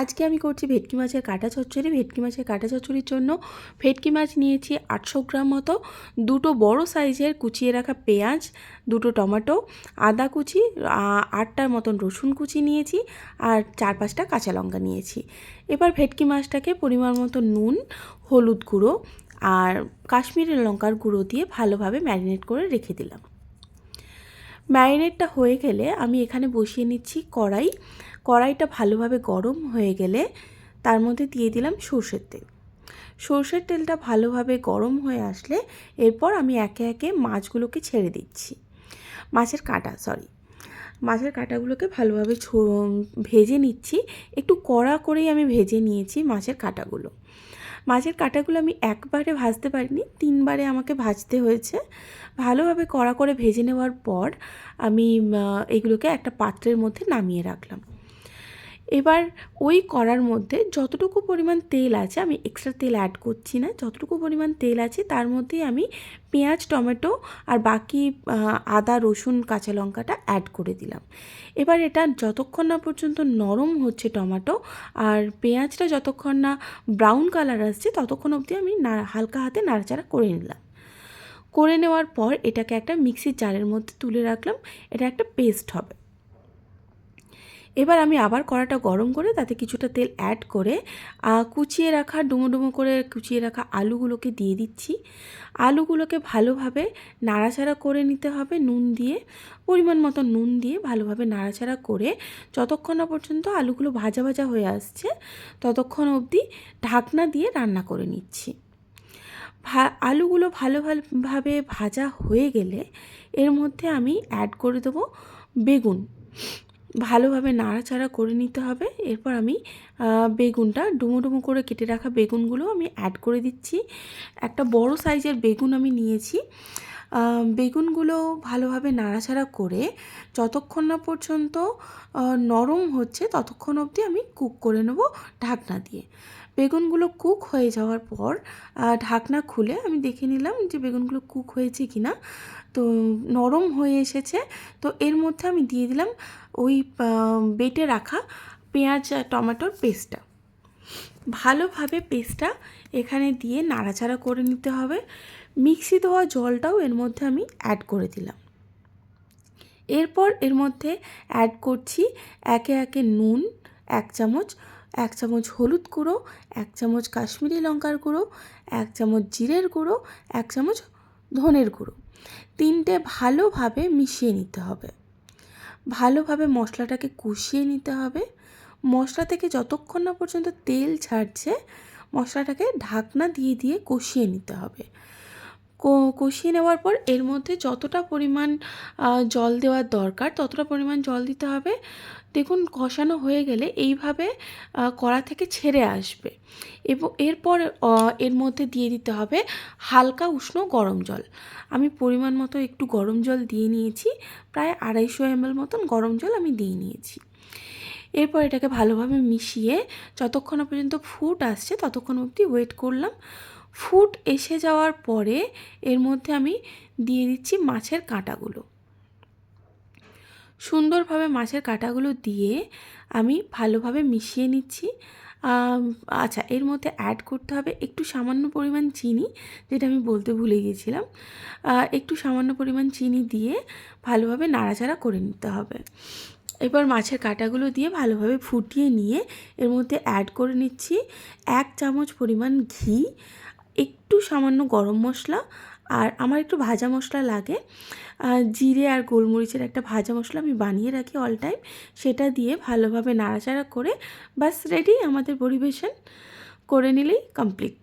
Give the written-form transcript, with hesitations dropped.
আজকে আমি করছি ভেটকি মাছের কাটা চচ্চড়ি। ভেটকি মাছের কাটা চচ্চড়ির জন্য ভেটকি মাছ নিয়েছি 800 গ্রাম মতো, দুটো বড় সাইজের কুচিয়ে রাখা পেঁয়াজ, দুটো টমেটো, আদা কুচি, 8টার মতন রসুন কুচি নিয়েছি, আর 4-5টা কাঁচা লঙ্কা নিয়েছি। এবার ভেটকি মাছটাকে পরিমাণ মতো নুন, হলুদ গুঁড়ো আর কাশ্মীরি লঙ্কার গুঁড়ো দিয়ে ভালোভাবে ম্যারিনেট করে রেখে দিলাম। ম্যারিনেটটা হয়ে গেলে আমি এখানে বসিয়ে নিচ্ছি কড়াইটা ভালোভাবে গরম হয়ে গেলে তার মধ্যে দিয়ে দিলাম সর্ষের তেল। সর্ষের তেলটা ভালোভাবে গরম হয়ে আসলে এরপর আমি একে একে মাছগুলোকে ছেড়ে দিচ্ছি। মাছের কাঁটাগুলোকে ভালোভাবে ভেজে নিচ্ছি। একটু কড়া করেই আমি ভেজে নিয়েছি মাছের কাঁটাগুলো আমি একবারে ভাজতে পারিনি, 3বারে আমাকে ভাজতে হয়েছে। ভালোভাবে কড়া করে ভেজে নেওয়ার পর আমি এগুলোকে একটা পাত্রের মধ্যে নামিয়ে রাখলাম। এবার ওই কড়ার মধ্যে যতটুকু পরিমাণ তেল আছে, আমি এক্সট্রা তেল অ্যাড করছি না, যতটুকু পরিমাণ তেল আছে তার মধ্যেই আমি পেঁয়াজ, টমেটো আর বাকি আদা, রসুন, কাঁচা লঙ্কাটা অ্যাড করে দিলাম। এবার এটা যতক্ষণ না পর্যন্ত নরম হচ্ছে টমেটো আর পেঁয়াজটা যতক্ষণ না ব্রাউন কালার আসছে ততক্ষণ অবধি আমি হালকা হাতে নাড়াচাড়া করে নিলাম। করে নেওয়ার পর এটাকে একটা মিক্সির জারের মধ্যে তুলে রাখলাম। এটা একটা পেস্ট হবে। এবার আমি আবার কড়াটা গরম করে তাতে কিছুটা তেল অ্যাড করে ডুমো ডুমো করে কুচিয়ে রাখা আলুগুলোকে দিয়ে দিচ্ছি। আলুগুলোকে ভালোভাবে নাড়াচাড়া করে নিতে হবে পরিমাণ মতো নুন দিয়ে ভালোভাবে নাড়াচাড়া করে যতক্ষণ না পর্যন্ত আলুগুলো ভাজা ভাজা হয়ে আসছে ততক্ষণ অবধি ঢাকনা দিয়ে রান্না করে নিচ্ছি। আলুগুলো ভালোভাবে ভাজা হয়ে গেলে এর মধ্যে আমি অ্যাড করে দেবো বেগুন। ভালোভাবে নাড়াচাড়া করে নিতে হবে। এরপর আমি বেগুনটা ডুমো ডুমো করে কেটে রাখা বেগুনগুলো আমি অ্যাড করে দিচ্ছি। একটা বড় সাইজের বেগুন আমি নিয়েছি। বেগুনগুলো ভালোভাবে নাড়াচাড়া করে যতক্ষণ না পর্যন্ত নরম হচ্ছে ততক্ষণ অবধি আমি কুক করে নেব ঢাকনা দিয়ে। বেগুনগুলো কুক হয়ে যাওয়ার পর ঢাকনা খুলে আমি দেখে নিলাম যে বেগুনগুলো কুক হয়েছে কি না। তো নরম হয়ে এসেছে। তো এর মধ্যে আমি দিয়ে দিলাম ওই বেটে রাখা পেঁয়াজ টমেটোর পেস্টটা। ভালোভাবে পেস্টটা এখানে দিয়ে নাড়াচাড়া করে নিতে হবে। মিক্সি ধোয়া জলটাও এর মধ্যে আমি অ্যাড করে দিলাম। এরপর এর মধ্যে অ্যাড করছি একে একে নুন 1 চামচ, 1 চামচ হলুদ গুঁড়ো, 1 চামচ কাশ্মীরি লঙ্কার গুঁড়ো, 1 চামচ জিরের গুঁড়ো, 1 চামচ ধনের গুঁড়ো। 3টে ভালোভাবে মিশিয়ে নিতে হবে। ভালোভাবে মশলাটাকে কষিয়ে নিতে হবে। মশলা থেকে যতক্ষণ না পর্যন্ত তেল ছাড়ছে মশলাটাকে ঢাকনা দিয়ে দিয়ে কষিয়ে নিতে হবে। কষিয়ে নেওয়ার পর এর মধ্যে যতটা পরিমাণ জল দেওয়ার দরকার ততটা পরিমাণ জল দিতে হবে। দেখুন কষানো হয়ে গেলে এইভাবে কড়া থেকে ছেড়ে আসবে এবং এরপর এর মধ্যে দিয়ে দিতে হবে হালকা উষ্ণ গরম জল। আমি পরিমাণ মতো একটু গরম জল দিয়ে নিয়েছি, প্রায় 250 ml মতন গরম জল আমি দিয়ে নিয়েছি। এরপর এটাকে ভালোভাবে মিশিয়ে যতক্ষণ না পর্যন্ত ফুট আসছে ততক্ষণ অবধি ওয়েট করলাম। ফুট এসে যাওয়ার পরে এর মধ্যে আমি দিয়ে দিচ্ছি মাছের কাঁটাগুলো। সুন্দরভাবে মাছের কাঁটাগুলো দিয়ে আমি ভালোভাবে মিশিয়ে নিচ্ছি। আচ্ছা, এর মধ্যে অ্যাড করতে হবে একটু সামান্য পরিমাণ চিনি, যেটা আমি বলতে ভুলে গিয়েছিলাম। একটু সামান্য পরিমাণ চিনি দিয়ে ভালোভাবে নাড়াচাড়া করে নিতে হবে। এবার মাছের কাঁটাগুলো দিয়ে ভালোভাবে ফুটিয়ে নিয়ে এর মধ্যে অ্যাড করে নিচ্ছি 1 চামচ পরিমাণ ঘি, একটু সামান্য গরম মশলা, আর আমার একটু ভাজা মশলা লাগে, জিরে আর গোলমরিচের একটা ভাজা মশলা আমি বানিয়ে রাখি অল টাইম, সেটা দিয়ে ভালোভাবে নাড়াচাড়া করে বাস রেডি। আমাদের পরিবেশন করে নিলেই কমপ্লিট।